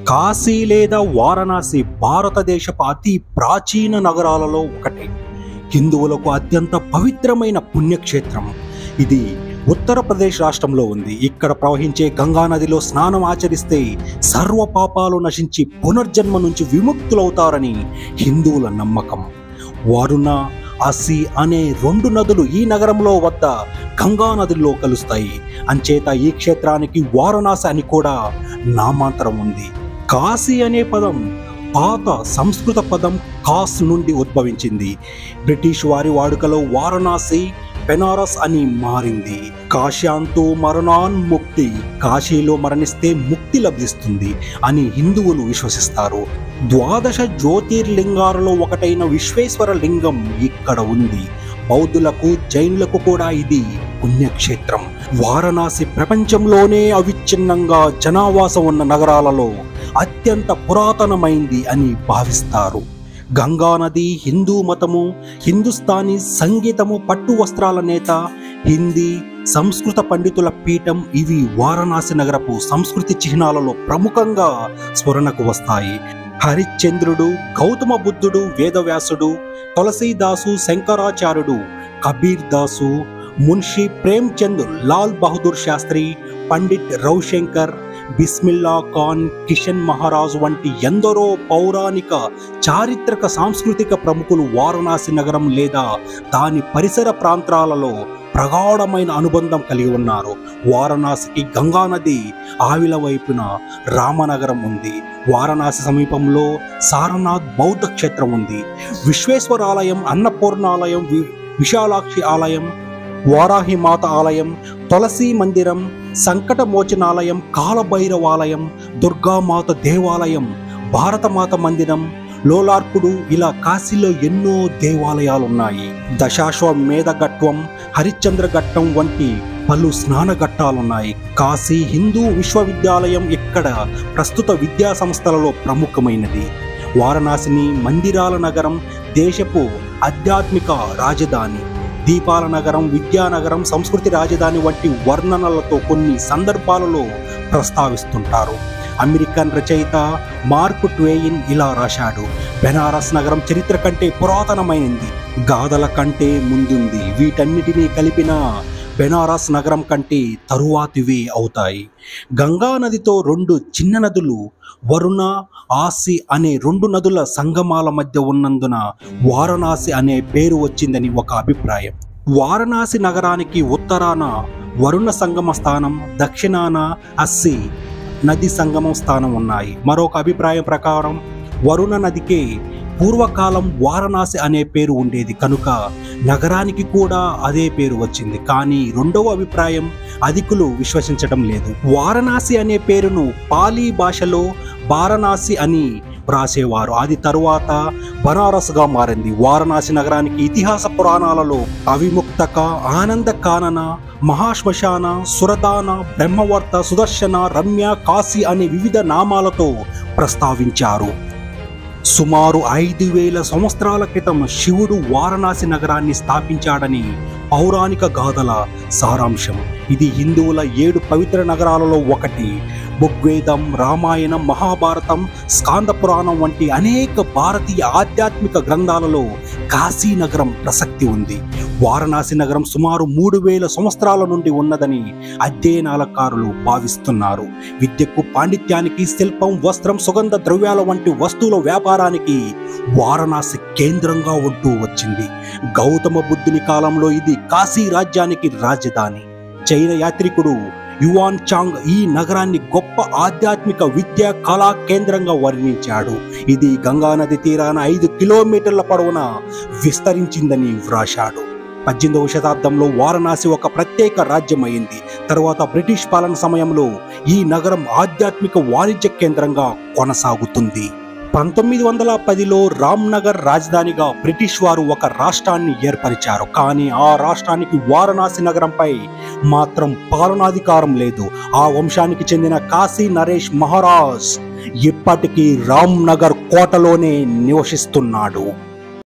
కాశీ లేదా వారణాసి భారతదేశపు అతి ప్రాచీన నగరాలలో ఒకటి. హిందువులకు అత్యంత పవిత్రమైన పుణ్యక్షేత్రం ఇది. ఉత్తరప్రదేశ్ రాష్ట్రంలో ఉంది. ఇక్కడ ప్రవహించే గంగా నదిలో స్నానం ఆచరిస్తే సర్వ పాపాలు నశించి పునర్జన్మ నుంచి విముక్తులవుతారని హిందువుల నమ్మకం. వరుణ, అసి అనే రెండు నదులు ఈ నగరంలో వద్ద గంగా నదిలో కలుస్తాయి. అంచేత ఈ క్షేత్రానికి వారణాసి అని కూడా నామాంతరం ఉంది. కాశీ అనే పదం పాత సంస్కృత పదం కాస్ నుండి ఉద్భవించింది. బ్రిటిష్ వారి వాడుకలో వారణాసి బెనారస్ అని మారింది. కాశ్యాంతో మరణాన్ ముక్తి, కాశీలో మరణిస్తే ముక్తి లభిస్తుంది అని హిందువులు విశ్వసిస్తారు. 12 జ్యోతిర్లింగాలలో ఒకటైన విశ్వేశ్వర లింగం ఇక్కడ ఉంది. బౌద్ధులకు, జైనులకు కూడా ఇది పుణ్యక్షేత్రం. వారణాసి ప్రపంచంలోనే అవిచ్ఛిన్నంగా జనావాసం ఉన్న నగరాలలో అత్యంత పురాతనమైంది అని భావిస్తారు. గంగా నది, హిందూ మతము, హిందుస్థానీ సంగీతము, పట్టు వస్త్రాల నేత, హిందీ, సంస్కృత పండితుల పీఠం ఇవి వారణాసి నగరపు సంస్కృతి చిహ్నాలలో ప్రముఖంగా స్ఫురణకు వస్తాయి. హరిశ్చంద్రుడు, గౌతమ బుద్ధుడు, వేదవ్యాసుడు, తులసీదాసు, శంకరాచార్యుడు, కబీర్ దాసు, మున్షి ప్రేమ్చంద్, లాల్ బహదూర్ శాస్త్రి, పండిట్ రవిశంకర్, బిస్మిల్లా ఖాన్, కిషన్ మహారాజు వంటి ఎందరో పౌరాణిక, చారిత్రక, సాంస్కృతిక ప్రముఖులు వారణాసి నగరం లేదా దాని పరిసర ప్రాంతాలలో ప్రగాఢమైన అనుబంధం కలిగి ఉన్నారు. వారణాసికి గంగా నది ఆవిల వైపున రామనగరం ఉంది. వారణాసి సమీపంలో సారనాథ్ బౌద్ధ క్షేత్రం ఉంది. విశ్వేశ్వర ఆలయం, అన్నపూర్ణాలయం, విశాలాక్షి ఆలయం, వారాహిమాత ఆలయం, తులసి మందిరం, సంకటమోచనాలయం, కాలభైరవాలయం, దుర్గామాత దేవాలయం, భారతమాత మందిరం, లోలార్కుడు ఇలా కాశీలో ఎన్నో దేవాలయాలున్నాయి. దశాశ్వమేధ ఘట్టం, హరిశ్చంద్ర ఘట్టం వంటి పలు స్నాన ఘట్టాలున్నాయి. కాశీ హిందూ విశ్వవిద్యాలయం ఇక్కడ ప్రస్తుత విద్యా సంస్థలలో ప్రముఖమైనది. వారణాసిని మందిరాల నగరం, దేశపు ఆధ్యాత్మిక రాజధాని, దీపాల నగరం, విద్యానగరం, సంస్కృతి రాజధాని వంటి వర్ణనలతో కొన్ని సందర్భాలలో ప్రస్తావిస్తుంటారు. అమెరికన్ రచయిత మార్క్ ట్వేయిన్ ఇలా రాశాడు: బెనారస్ నగరం చరిత్ర కంటే పురాతనమైనది, గాథల కంటే ముందుంది. వీటన్నిటినీ కలిపిన బెనారస్ నగరం కంటే తరువాతివే అవుతాయి. గంగా నదితో 2 చిన్న నదులు వరుణ, ఆసి అనే 2 నదుల సంగమాల మధ్య ఉన్నందున వారణాసి అనే పేరు వచ్చిందని ఒక అభిప్రాయం. వారణాసి నగరానికి ఉత్తరాన వరుణ సంగమ స్థానం, దక్షిణాన అస్సి నది సంగమం స్థానం ఉన్నాయి. మరొక అభిప్రాయం ప్రకారం వరుణ నదికే పూర్వకాలం వారణాసి అనే పేరు ఉండేది కనుక నగరానికి కూడా అదే పేరు వచ్చింది. కానీ రెండవ అభిప్రాయం అధికులు విశ్వసించడం లేదు. వారణాసి అనే పేరును పాలీ భాషలో వారణాసి అని వ్రాసేవారు. అది తరువాత బనారస్గా మారింది. వారణాసి నగరానికి ఇతిహాస పురాణాలలో అవిముక్తక, ఆనంద కానన, మహాశ్మశాన, సురదాన, బ్రహ్మవర్త, సుదర్శన, రమ్య, కాశీ అనే వివిధ నామాలతో ప్రస్తావించారు. సుమారు 5000 సంవత్సరాల క్రితం శివుడు వారణాసి నగరాన్ని స్థాపించాడని పౌరాణిక గాథల సారాంశం. ఇది హిందువుల 7 పవిత్ర నగరాలలో ఒకటి. ఋగ్వేదం, రామాయణం, మహాభారతం, స్కాంద పురాణం వంటి అనేక భారతీయ ఆధ్యాత్మిక గ్రంథాలలో కాశీ నగరం ప్రసక్తి ఉంది. వారణాసి నగరం సుమారు 3000 సంవత్సరాల నుండి ఉన్నదని అధ్యయనాలకారులు భావిస్తున్నారు. విద్యకు, పాండిత్యానికి, శిల్పం, వస్త్రం, సుగంధ ద్రవ్యాల వంటి వస్తువుల వ్యాపారానికి వారణాసి కేంద్రంగా ఉంటూ వచ్చింది. గౌతమ బుద్ధుని కాలంలో ఇది కాశీ రాజ్యానికి రాజధాని. జైన యాత్రికుడు యువాన్ చాంగ్ ఈ నగరాన్ని గొప్ప ఆధ్యాత్మిక విద్యా కళా కేంద్రంగా వర్ణించాడు. ఇది గంగా నది తీరాన 5 కిలోమీటర్ల పొడవున విస్తరించిందని వ్రాశాడు. 18వ శతాబ్దంలో వారణాసి ఒక ప్రత్యేక రాజ్యం అయింది. తర్వాత బ్రిటిష్ పాలన సమయంలో ఈ నగరం ఆధ్యాత్మిక వాణిజ్య కేంద్రంగా కొనసాగుతుంది. 1910లో రామ్నగర్ రాజధానిగా బ్రిటిష్ వారు ఒక రాష్ట్రాన్ని ఏర్పరిచారు. కానీ ఆ రాష్ట్రానికి వారణాసి నగరంపై మాత్రం పాలనాధికారం లేదు. ఆ వంశానికి చెందిన కాశీ నరేష్ మహారాజ్ ఇప్పటికీ రామ్నగర్ కోటలోనే నివసిస్తున్నాడు.